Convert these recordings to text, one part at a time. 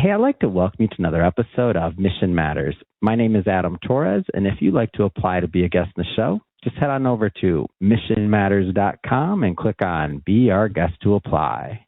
Hey, I'd like to welcome you to another episode of Mission Matters. My name is Adam Torres, and if you'd like to apply to be a guest in the show, just head on over to missionmatters.com and click on Be Our Guest to Apply.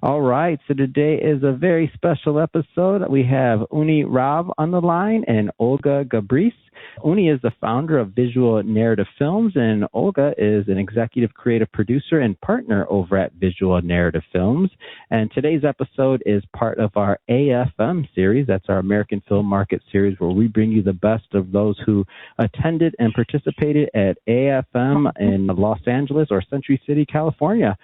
All right, so today is a very special episode. We have Unni Rav on the line and Olga Gabris. Unni is the founder of Visual Narrative Films, and Olga is an executive creative producer and partner over at Visual Narrative Films. And today's episode is part of our AFM series. That's our American Film Market series, where we bring you the best of those who attended and participated at AFM in Los Angeles or Century City, California.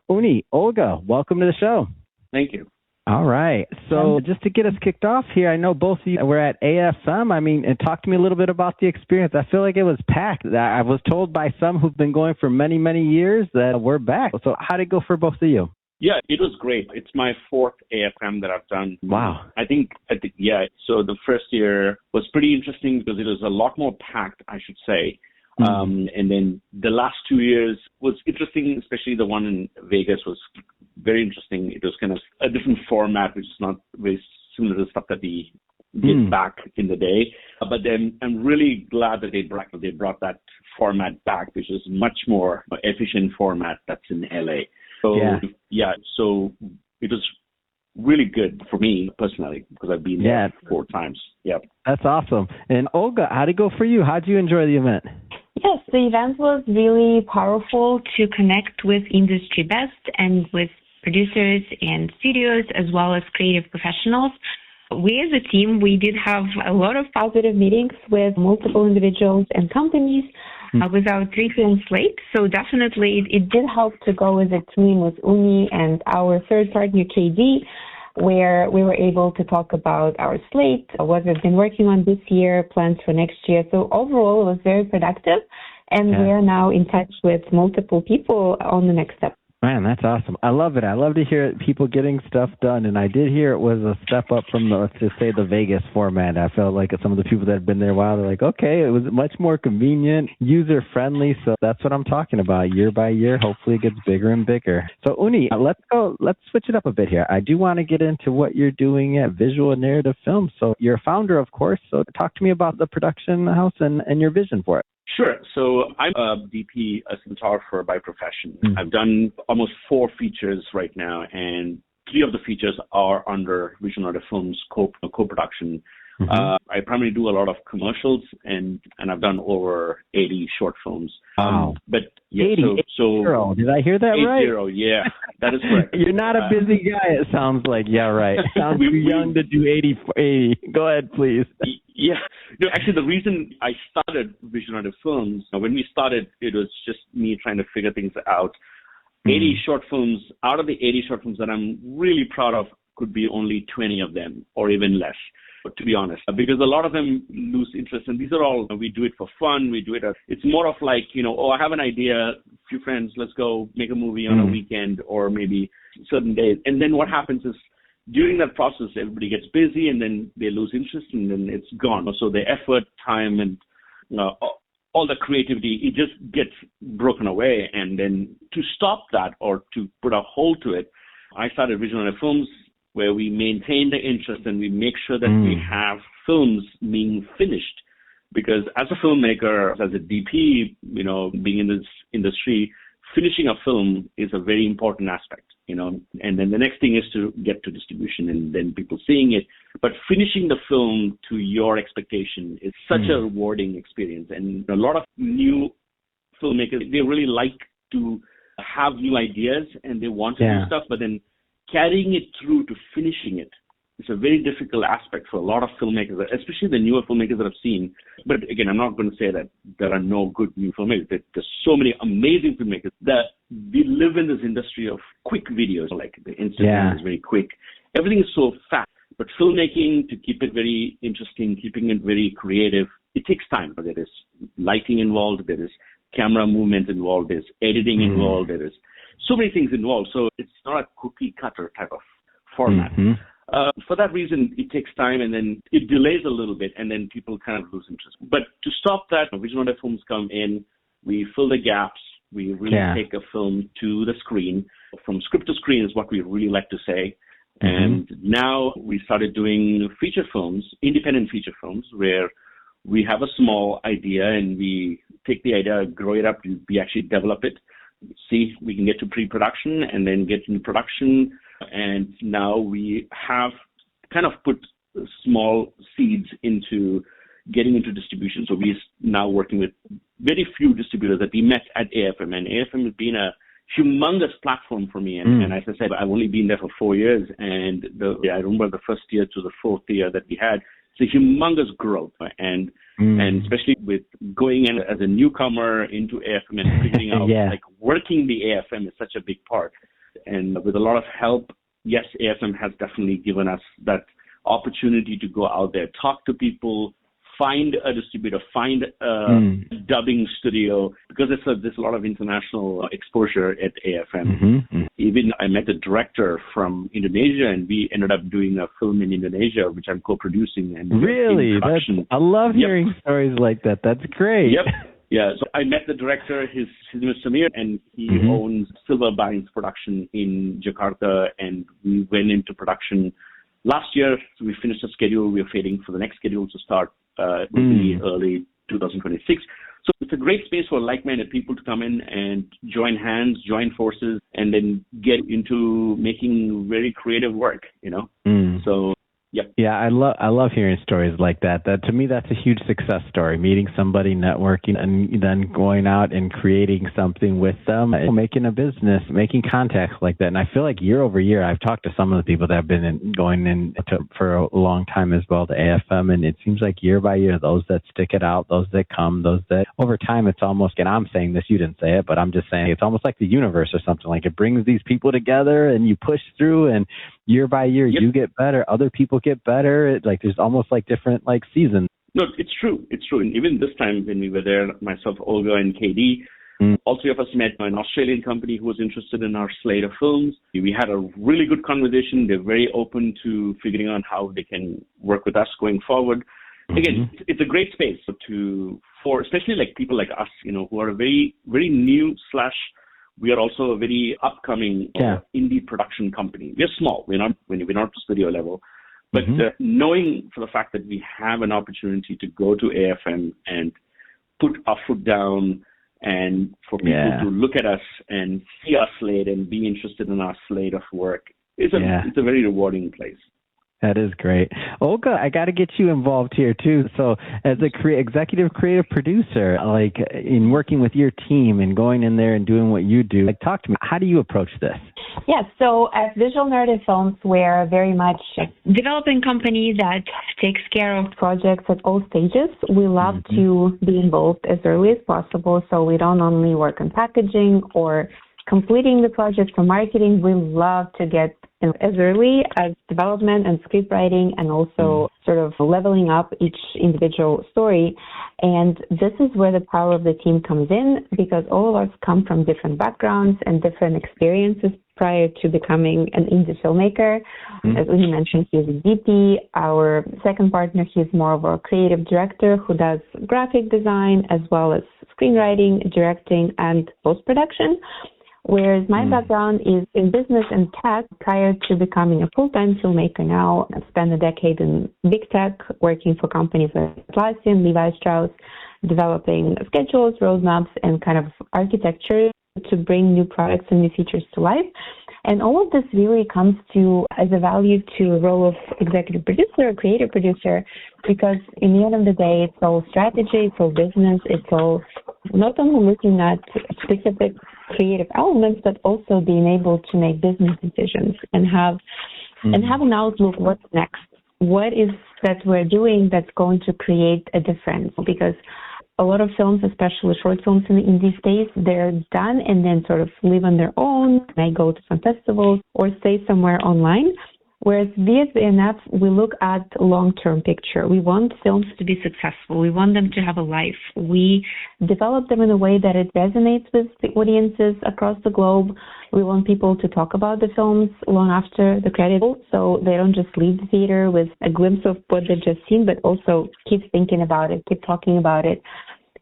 Unni, Olga, welcome to the show. Thank you. All right. So just to get us kicked off here, I know both of you were at AFM. And talk to me a little bit about the experience. I feel like it was packed. I was told by some who've been going for many, many years that we're back. So how did it go for both of you? Yeah, it was great. It's my fourth AFM that I've done. Wow. I think, so the first year was pretty interesting because it was a lot more packed, I should say. And then the last 2 years was interesting, especially the one in Vegas was very interesting. It was kind of a different format, which is not very similar to the stuff that we did back in the day. But then I'm really glad that they brought that format back, which is much more efficient format that's in LA. So so it was really good for me personally because I've been there 4 times. Yeah, that's awesome. And Olga, how'd it go for you? How'd you enjoy the event? Yes, the event was really powerful to connect with industry best and with producers and studios as well as creative professionals. We as a team, we did have a lot of positive meetings with multiple individuals and companies with our 3-film slate. So definitely it did help to go as a team with Unni and our third partner, KD, where we were able to talk about our slate, what we've been working on this year, plans for next year. So overall, it was very productive, and we are now in touch with multiple people on the next step. Man, that's awesome. I love it. I love to hear people getting stuff done. And I did hear it was a step up from, let's just say, the Vegas format. I felt like some of the people that had been there a while, they're like, okay, it was much more convenient, user-friendly. So that's what I'm talking about. Year by year, hopefully it gets bigger and bigger. So, Unni, let's switch it up a bit here. I do want to get into what you're doing at Visual Narrative Films. So you're a founder, of course. So talk to me about the production house and your vision for it. Sure. So I'm a DP, a cinematographer by profession. I've done almost 4 features right now, and 3 of the features are under Visual Narrative Films co-production. I primarily do a lot of commercials, and I've done over 80 short films. Wow. But yeah, 80, so did I hear that 80, right? yeah, that is correct. You're not a busy guy, it sounds like. Yeah, right. Sounds too young to do 80. Go ahead, please. Yeah. No, actually, the reason I started Visual Narrative Films, when we started, it was just me trying to figure things out. 80 short films, out of the 80 short films that I'm really proud of, could be only 20 of them or even less, to be honest, because a lot of them lose interest. And these are all, we do it for fun. We do it, it's more of like, I have an idea, a few friends, let's go make a movie on a weekend or maybe certain days. And then what happens is during that process, everybody gets busy and then they lose interest and then it's gone. So the effort, time, and all the creativity, it just gets broken away. And then to stop that or to put a hold to it, I started Visual Narrative Films, where we maintain the interest and we make sure that we have films being finished. Because as a filmmaker, as a DP, being in this industry, finishing a film is a very important aspect, and then the next thing is to get to distribution and then people seeing it. But finishing the film to your expectation is such a rewarding experience. And a lot of new filmmakers, they really like to have new ideas and they want to do stuff, but then carrying it through to finishing it is a very difficult aspect for a lot of filmmakers, especially the newer filmmakers that I've seen. But again, I'm not going to say that there are no good new filmmakers. There's so many amazing filmmakers that we live in this industry of quick videos, like the Instagram is very quick. Everything is so fast. But filmmaking, to keep it very interesting, keeping it very creative, it takes time. There is lighting involved, there is camera movement involved, there's editing involved, there is so many things involved. So it's not a cookie cutter type of format. For that reason, it takes time and then it delays a little bit and then people kind of lose interest. But to stop that, Visual Narrative Films come in, we fill the gaps, we really take a film to the screen. From script to screen is what we really like to say. And now we started doing feature films, independent feature films, where we have a small idea and we take the idea, grow it up, we actually develop it, see if we can get to pre-production and then get into production. And now we have kind of put small seeds into getting into distribution. So we're now working with very few distributors that we met at AFM. And AFM has been a humongous platform for me. And as I said, I've only been there for 4 years. And I remember the first year to the fourth year that we had. It's a humongous growth. And especially with going in as a newcomer into AFM and figuring out, like working the AFM is such a big part. And with a lot of help, yes, AFM has definitely given us that opportunity to go out there, talk to people, find a distributor, find a dubbing studio, because there's a lot of international exposure at AFM. Even I met a director from Indonesia, and we ended up doing a film in Indonesia, which I'm co-producing. And really? I love hearing stories like that. That's great. Yeah, so I met the director, his name is Samir, and he owns Silver Binds Production in Jakarta, and we went into production last year. So we finished the schedule. We're waiting for the next schedule to start in early 2026. So it's a great space for like-minded people to come in and join hands, join forces, and then get into making very creative work, So, yeah, I love hearing stories like that. That to me, that's a huge success story. Meeting somebody, networking, and then going out and creating something with them, making a business, making contacts like that. And I feel like year over year, I've talked to some of the people that have been going in for a long time as well to AFM, and it seems like year by year, those that stick it out, those that come, those that over time, it's almost. And I'm saying this, you didn't say it, but I'm just saying it's almost like the universe or something. Like it brings these people together, and you push through, and year by year, you get better, other people get better. There's almost like different seasons. No, it's true. It's true. And even this time when we were there, myself, Olga, and KD, all three of us met an Australian company who was interested in our slate of films. We had a really good conversation. They're very open to figuring out how they can work with us going forward. Again, it's a great space for especially people like us, who are very, very new / we are also a very upcoming indie production company. We're small. We're not studio level. But knowing for the fact that we have an opportunity to go to AFM and put our foot down and for people to look at us and see our slate and be interested in our slate of work, it's a very rewarding place. That is great. Olga, I got to get you involved here too. So as a executive creative producer, in working with your team and going in there and doing what you do, talk to me. How do you approach this? Yes, so at Visual Narrative Films, we're very much a developing company that takes care of projects at all stages. We love to be involved as early as possible, so we don't only work on packaging or completing the project for marketing. We love to get as early as development and script writing, and also sort of leveling up each individual story. And this is where the power of the team comes in, because all of us come from different backgrounds and different experiences prior to becoming an indie filmmaker. As Unni mentioned, he's a DP. Our second partner, he's more of a creative director who does graphic design as well as screenwriting, directing, and post-production. Whereas my background is in business and tech. Prior to becoming a full-time filmmaker now, I've spent a decade in big tech, working for companies like Atlassian, Levi Strauss, developing schedules, roadmaps, and kind of architecture to bring new products and new features to life. And all of this really comes to as a value to a role of executive producer or creative producer, because in the end of the day, it's all strategy, it's all business, it's all not only looking at specific creative elements, but also being able to make business decisions and have an outlook. What's next? What is that we're doing that's going to create a difference? Because a lot of films, especially short films in the indie space, they're done and then sort of live on their own. They go to some festivals or stay somewhere online. Whereas we at VNF, we look at long-term picture. We want films to be successful. We want them to have a life. We develop them in a way that it resonates with the audiences across the globe. We want people to talk about the films long after the credits, so they don't just leave the theater with a glimpse of what they've just seen, but also keep thinking about it, keep talking about it.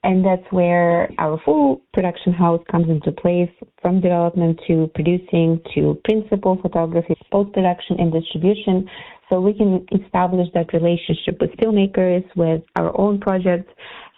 And that's where our full production house comes into place, from development to producing to principal photography, post-production and distribution. So we can establish that relationship with filmmakers, with our own projects,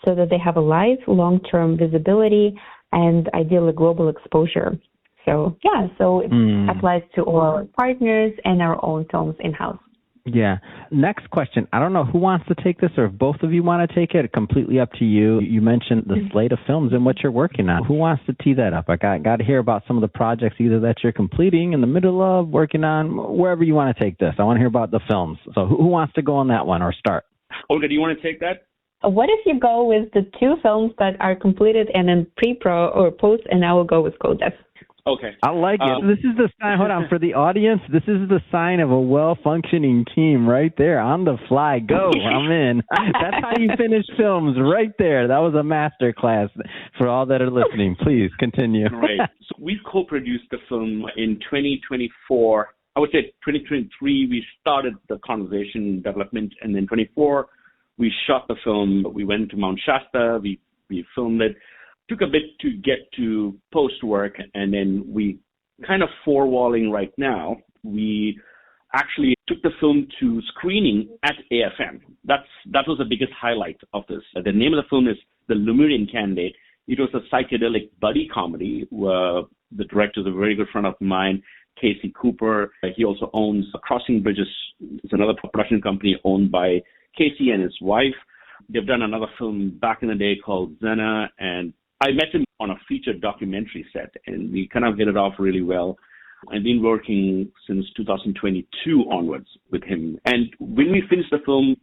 so that they have a live, long-term visibility and ideally global exposure. So, it applies to all our partners and our own films in-house. Yeah. Next question. I don't know who wants to take this, or if both of you want to take it. Completely up to you. You mentioned the slate of films and what you're working on. Who wants to tee that up? I got to hear about some of the projects either that you're completing, in the middle of, working on, wherever you want to take this. I want to hear about the films. So who wants to go on that one or start? Olga, do you want to take that? What if you go with the two films that are completed and in pre-pro or post, and I will go with co-dev? Okay. I like it. This is the sign, hold on, for the audience, this is the sign of a well-functioning team right there, on the fly. Go, I'm in. That's how you finish films right there. That was a master class for all that are listening. Please continue. Great. So we co-produced the film in 2024. I would say 2023, we started the conversation development, and then 24, we shot the film. We went to Mount Shasta. We filmed it. Took a bit to get to post-work, and then we kind of four-walling right now. We actually took the film to screening at AFM. That was the biggest highlight of this. The name of the film is The Lemurian Candidate. It was a psychedelic buddy comedy. The director is a very good friend of mine, Casey Cooper. He also owns Crossing Bridges. It's another production company owned by Casey and his wife. They've done another film back in the day called Zena, and I met him on a featured documentary set, and we kind of hit it off really well. I've been working since 2022 onwards with him. And when we finished the film,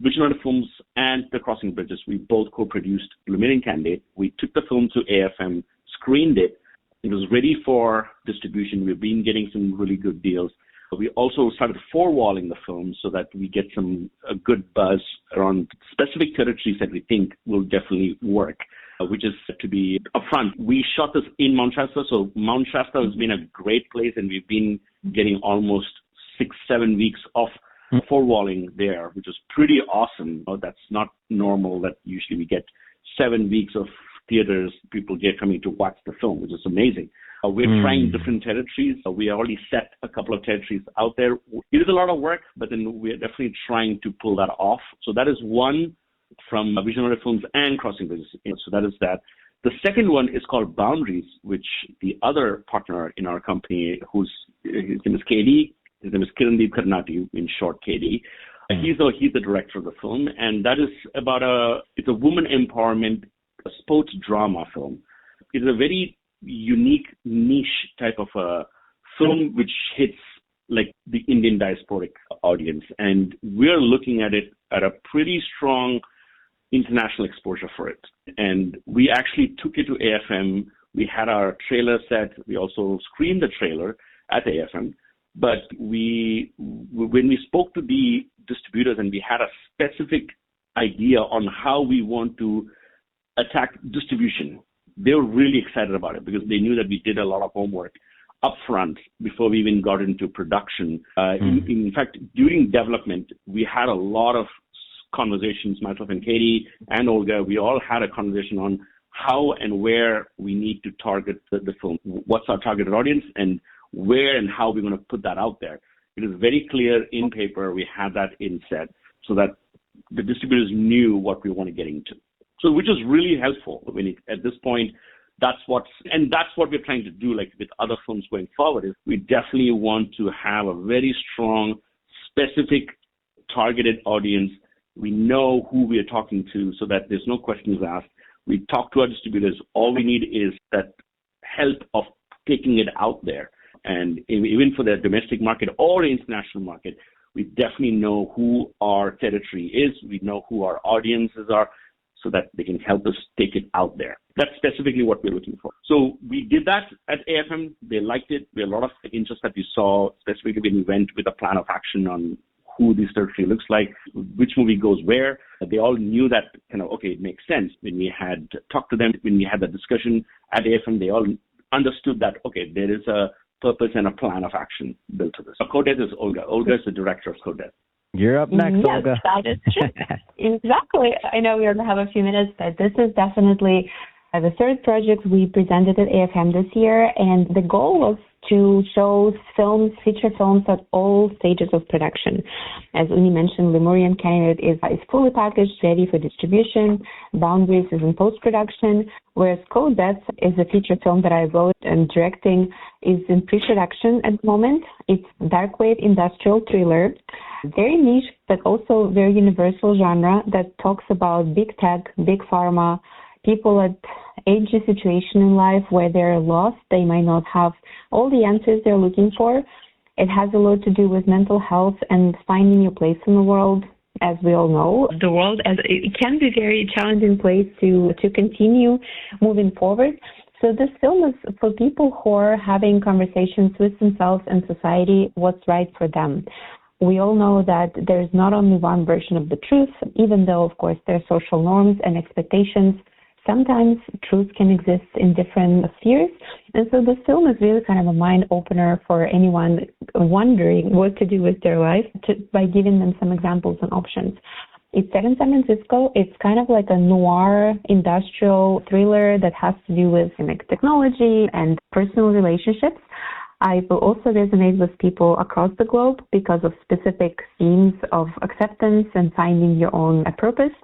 Visionary Films and The Crossing Bridges, we both co-produced Lemurian Candidate. We took the film to AFM, screened it. It was ready for distribution. We've been getting some really good deals. We also started four-walling the film so that we get a good buzz around specific territories that we think will definitely work, which is to be upfront. We shot this in Mount Shasta, so Mount Shasta has been a great place, and we've been getting almost 6-7 weeks of four-walling there, which is pretty awesome. That's not normal. That usually we get 7 weeks of theaters, people coming to watch the film, which is amazing. We're trying different territories. We already set a couple of territories out there. It is a lot of work, but then we're definitely trying to pull that off. So that is one from Visionary Films and Crossing Bridges. So that is that. The second one is called Boundaries, which the other partner in our company, his name is KD, his name is Kirandeep Karnati, in short KD. He's the director of the film, and that is it's a woman empowerment, a sports drama film. It's a very unique niche type of a film which hits like the Indian diasporic audience, and we're looking at it at a pretty strong international exposure for it. And we actually took it to AFM. We had our trailer set. We also screened the trailer at AFM. But when we spoke to the distributors and we had a specific idea on how we want to attack distribution, they were really excited about it because they knew that we did a lot of homework upfront before we even got into production. In fact, during development, we had a lot of conversations, myself and Katie and Olga. We all had a conversation on how and where we need to target the film. What's our targeted audience and where and how we're going to put that out there. It is very clear in paper. We had that in set so that the distributors knew what we want to get into. So, which is really helpful. At this point, that's what we're trying to do. Like with other films going forward, is we definitely want to have a very strong, specific, targeted audience. We know who we are talking to, so that there's no questions asked. We talk to our distributors. All we need is that help of taking it out there. And even for the domestic market or the international market, we definitely know who our territory is. We know who our audiences are, so that they can help us take it out there. That's specifically what we're looking for. So we did that at AFM. They liked it. We had a lot of interest that we saw, specifically when we went with a plan of action on who this territory looks like, which movie goes where. They all knew that it makes sense. When we had talked to them, when we had the discussion at AFM, they all understood that, there is a purpose and a plan of action built to this. Co-dev is Olga. Olga is the director of Co-dev. You're up next, Yes, Olga. that is true. Exactly. I know we only have a few minutes, but this is definitely the third project we presented at AFM this year, and the goal was to show films, feature films at all stages of production. As Unni mentioned, Lemurian Candidate is fully packaged, ready for distribution. Boundaries is in post-production, whereas Code Death is a feature film that I wrote and directing, is in pre-production at the moment. It's dark wave industrial thriller, very niche, but also very universal genre that talks about big tech, big pharma, people at edgy situation in life where they're lost, they might not have all the answers they're looking for. It has a lot to do with mental health and finding your place in the world. As we all know, the world it can be a very challenging place to continue moving forward. So this film is for people who are having conversations with themselves and society, what's right for them. We all know that there's not only one version of the truth, even though, of course, there are social norms and expectations. Sometimes truth can exist in different spheres. And so this film is really kind of a mind opener for anyone wondering what to do with their life by giving them some examples and options. It's set in San Francisco. It's kind of like a noir industrial thriller that has to do with technology and personal relationships. I will also resonate with people across the globe because of specific themes of acceptance and finding your own purpose.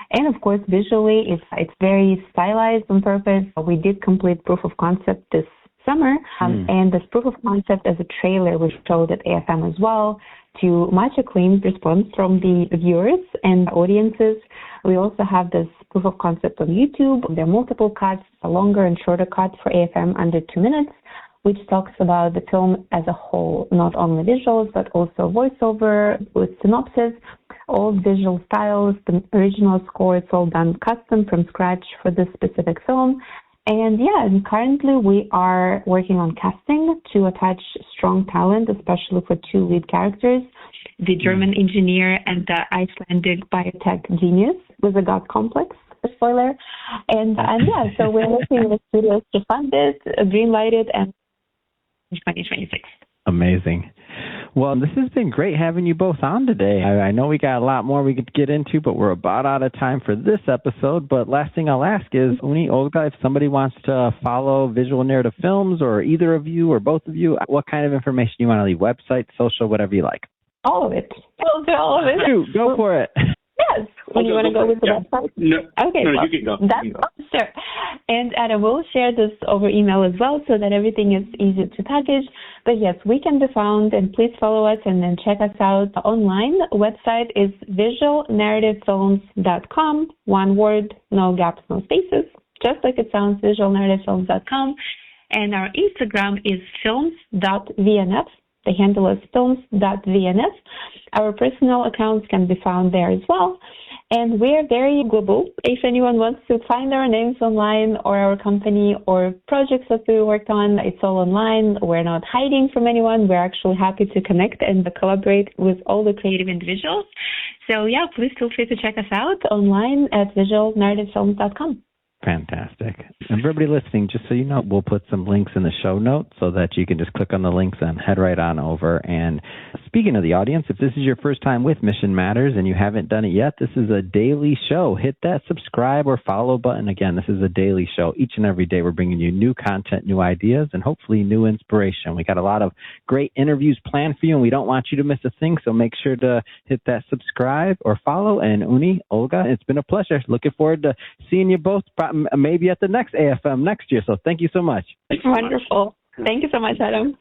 And of course, visually, it's very stylized on purpose. We did complete proof of concept this summer, and this proof of concept as a trailer was showed at AFM as well to much acclaimed response from the viewers and audiences. We also have this proof of concept on YouTube. There are multiple cuts, a longer and shorter cut for AFM under 2 minutes, which talks about the film as a whole, not only visuals, but also voiceover with synopsis, all visual styles, the original score, it's all done custom from scratch for this specific film. And currently we are working on casting to attach strong talent, especially for 2 lead characters, the German engineer and the Icelandic biotech genius with a God complex. Spoiler. And so we're working with studios to fund it, greenlight it, and 2026. Amazing. Well, this has been great having you both on today. I know we got a lot more we could get into, but we're about out of time for this episode. But last thing I'll ask is, Unni, Olga, if somebody wants to follow Visual Narrative Films, or either of you or both of you, what kind of information you want to leave? Website, social, whatever you like. All of it. We'll do all of it. Shoot, go for it. Yes. You want to go with the website? No. Okay. No, you can go. Sure. And Adam will share this over email as well so that everything is easy to package. But yes, we can be found, and please follow us and then check us out online. The website is visualnarrativefilms.com. One word, no gaps, no spaces. Just like it sounds, visualnarrativefilms.com. And our Instagram is films.vnf. The handle is films.vnf. Our personal accounts can be found there as well. And we're very global. If anyone wants to find our names online or our company or projects that we worked on, it's all online. We're not hiding from anyone. We're actually happy to connect and collaborate with all the creative individuals. So please feel free to check us out online at visualnarrativefilms.com. Fantastic. And for everybody listening, just so you know, we'll put some links in the show notes so that you can just click on the links and head right on over. And speaking of the audience, if this is your first time with Mission Matters and you haven't done it yet, this is a daily show. Hit that subscribe or follow button. Again, this is a daily show. Each and every day we're bringing you new content, new ideas, and hopefully new inspiration. We got a lot of great interviews planned for you, and we don't want you to miss a thing, so make sure to hit that subscribe or follow. And Unni, Olga, it's been a pleasure. Looking forward to seeing you both maybe at the next AFM next year. So thank you so much. Wonderful. Thank you so much, Adam.